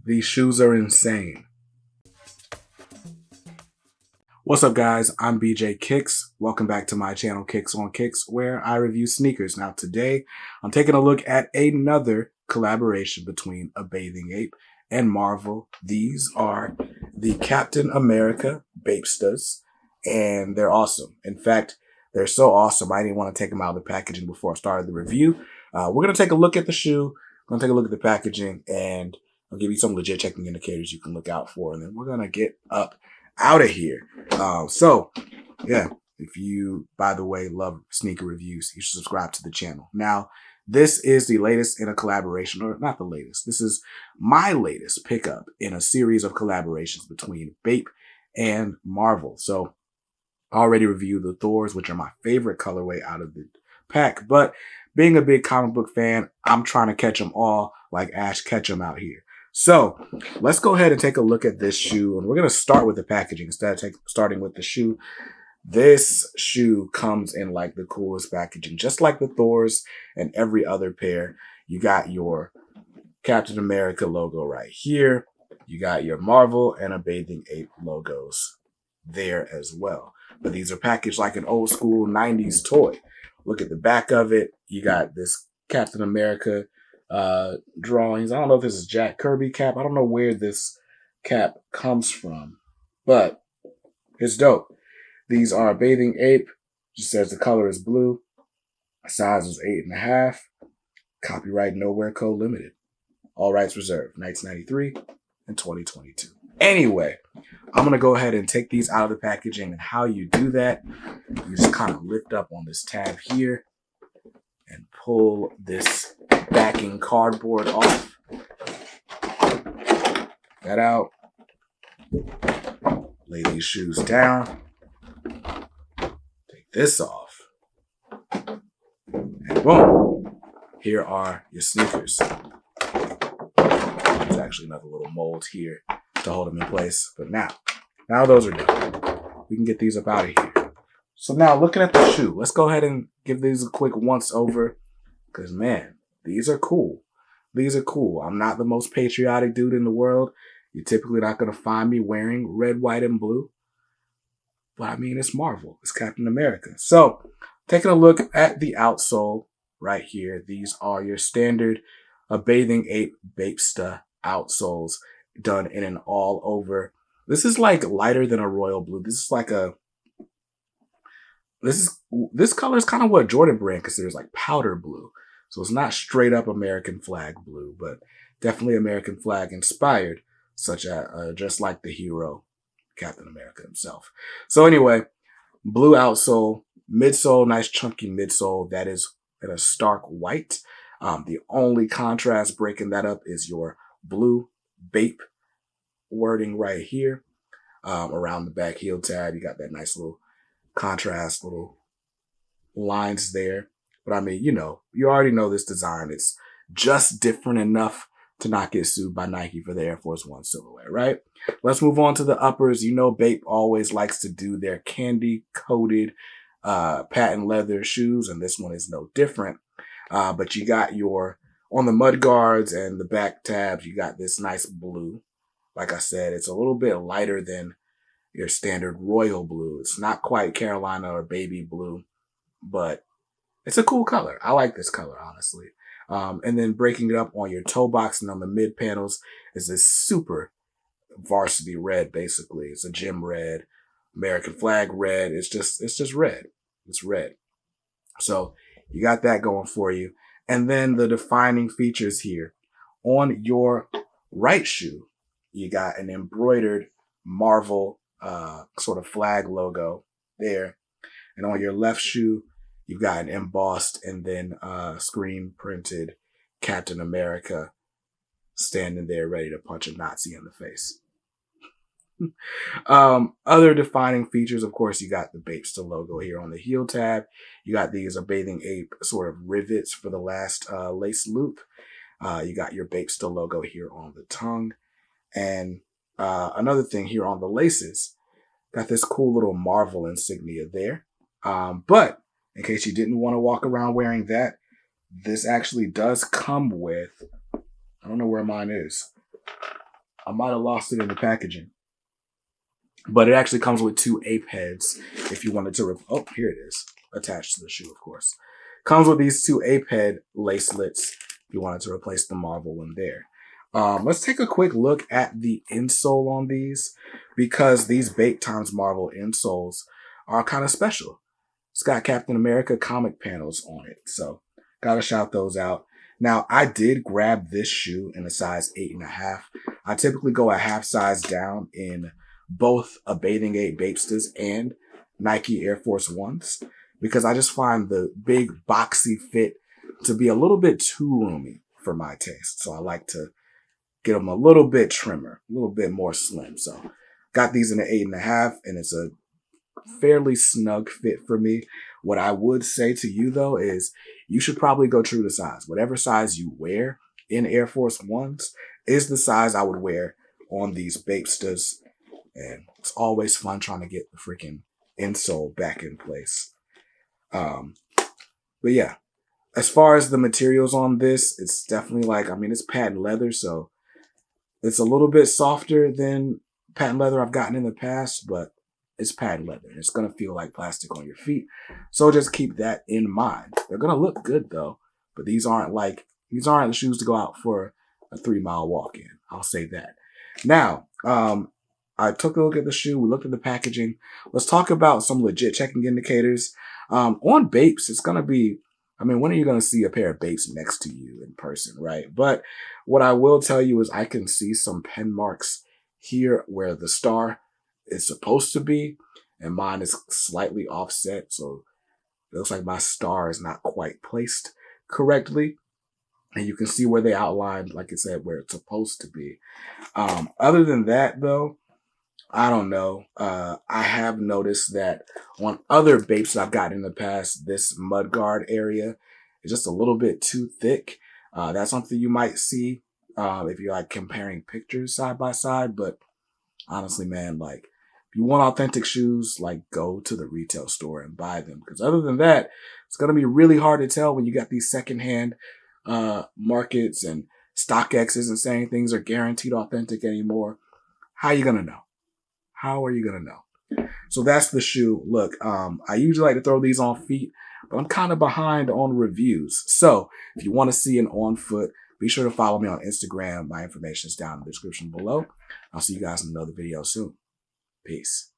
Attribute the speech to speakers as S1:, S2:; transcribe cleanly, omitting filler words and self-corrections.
S1: These shoes are insane. What's up, guys? I'm BJ Kicks. Welcome back to my channel, Kicks on Kicks, where I review sneakers. Now, today, I'm taking a look at another collaboration between A Bathing Ape and Marvel. These are the Captain America Bapestas, and they're awesome. In fact, they're so awesome, I didn't want to take them out of the packaging before I started the review. We're going to take a look at the shoe. We're going to take a look at the packaging, and I'll give you some legit checking indicators you can look out for, and then we're going to get up out of here. Yeah, if you, by the way, love sneaker reviews, you should subscribe to the channel. Now, this is the latest in a collaboration, or not the latest. This is my latest pickup in a series of collaborations between BAPE and Marvel. So I already reviewed the Thors, which are my favorite colorway out of the pack. But being a big comic book fan, I'm trying to catch them all like Ash Ketchum out here. So let's go ahead and take a look at this shoe. And we're going to start with the packaging instead of starting with the shoe. This shoe comes in like the coolest packaging, just like the Thors and every other pair. You got your Captain America logo right here. You got your Marvel and A Bathing Ape logos there as well. But these are packaged like an old school 90s toy. Look at the back of it. You got this Captain America drawings. I don't know if this is Jack Kirby cap. I don't know where this cap comes from, but it's dope. These are A Bathing Ape. Just says the color is blue. Size is 8.5. Copyright Nowhere Co. Limited. All rights reserved. 1993 and 2022. Anyway, I'm going to go ahead and take these out of the packaging. And how you do that, you just kind of lift up on this tab here and pull this backing cardboard off. That out. Lay these shoes down. Take this off. And boom. Here are your sneakers. There's actually another little mold here to hold them in place. But now those are done. We can get these up out of here. So now looking at the shoe, let's go ahead and give these a quick once over. Because, man, these are cool. These are cool. I'm not the most patriotic dude in the world. You're typically not going to find me wearing red, white, and blue. But, I mean, it's Marvel. It's Captain America. So, taking a look at the outsole right here. These are your standard A Bathing Ape Bapesta outsoles done in an all-over. This is, like, lighter than a royal blue. This is like a... This color is kind of what Jordan Brand considers like powder blue. So it's not straight up American flag blue, but definitely American flag inspired, such as just like the hero Captain America himself. So anyway, blue outsole, midsole, nice chunky midsole that is in a stark white. The only contrast breaking that up is your blue BAPE wording right here. Around the back heel tab, you got that nice little contrast, little lines there. But I mean, you already know this design. It's just different enough to not get sued by Nike for the Air Force One silhouette, right? Let's move on to the uppers. You know, BAPE always likes to do their candy-coated patent leather shoes, and this one is no different. But you got on the mud guards and the back tabs, you got this nice blue. Like I said, it's a little bit lighter than your standard royal blue. It's not quite Carolina or baby blue, but it's a cool color. I like this color, honestly. And then breaking it up on your toe box and on the mid panels is this super varsity red, basically. It's a gym red, American flag red. It's just red. It's red. So you got that going for you. And then the defining features here. On your right shoe, you got an embroidered Marvel sort of flag logo there. And on your left shoe, you've got an embossed and then screen printed Captain America standing there ready to punch a Nazi in the face. Other defining features, of course, you got the Bapesta logo here on the heel tab. You got these A Bathing Ape sort of rivets for the last lace loop. You got your Bapesta logo here on the tongue. And another thing here on the laces, got this cool little Marvel insignia there. But in case you didn't want to walk around wearing that, this actually does come with, I don't know where mine is. I might have lost it in the packaging. But it actually comes with 2 ape heads if you wanted to... Oh, here it is. Attached to the shoe, of course. Comes with these 2 ape head lacelets if you wanted to replace the Marvel one there. Let's take a quick look at the insole on these, because these BAPE times Marvel insoles are kind of special. It's got Captain America comic panels on it, so gotta shout those out. Now, I did grab this shoe in a size 8.5. I typically go a half size down in both a Bathing Ape Bapestas and Nike Air Force Ones, because I just find the big boxy fit to be a little bit too roomy for my taste. So I like to get them a little bit trimmer, a little bit more slim. So got these in an 8.5, and it's a fairly snug fit for me. What I would say to you though is you should probably go true to size. Whatever size you wear in Air Force Ones is the size I would wear on these Bapestas. And it's always fun trying to get the freaking insole back in place. But yeah, as far as the materials on this, it's definitely like, I mean, it's patent leather, so it's a little bit softer than patent leather I've gotten in the past, but it's patent leather. It's going to feel like plastic on your feet. So just keep that in mind. They're going to look good though, but these aren't the shoes to go out for a 3-mile walk in. I'll say that. Now, I took a look at the shoe. We looked at the packaging. Let's talk about some legit checking indicators. On Bapes, it's going to be, I mean, when are you going to see a pair of Bapes next to you in person, right? But what I will tell you is I can see some pen marks here where the star is supposed to be, and mine is slightly offset. So it looks like my star is not quite placed correctly. And you can see where they outlined, like I said, where it's supposed to be. Other than that, though, I don't know. I have noticed that on other Bapes I've gotten in the past, this mudguard area is just a little bit too thick. That's something you might see if you're like comparing pictures side by side. But honestly, man, like if you want authentic shoes, like go to the retail store and buy them. Because other than that, it's going to be really hard to tell when you got these secondhand markets and StockX isn't saying things are guaranteed authentic anymore. How are you going to know? How are you going to know? So that's the shoe. Look, I usually like to throw these on feet, but I'm kind of behind on reviews. So if you want to see an on foot, be sure to follow me on Instagram. My information is down in the description below. I'll see you guys in another video soon. Peace.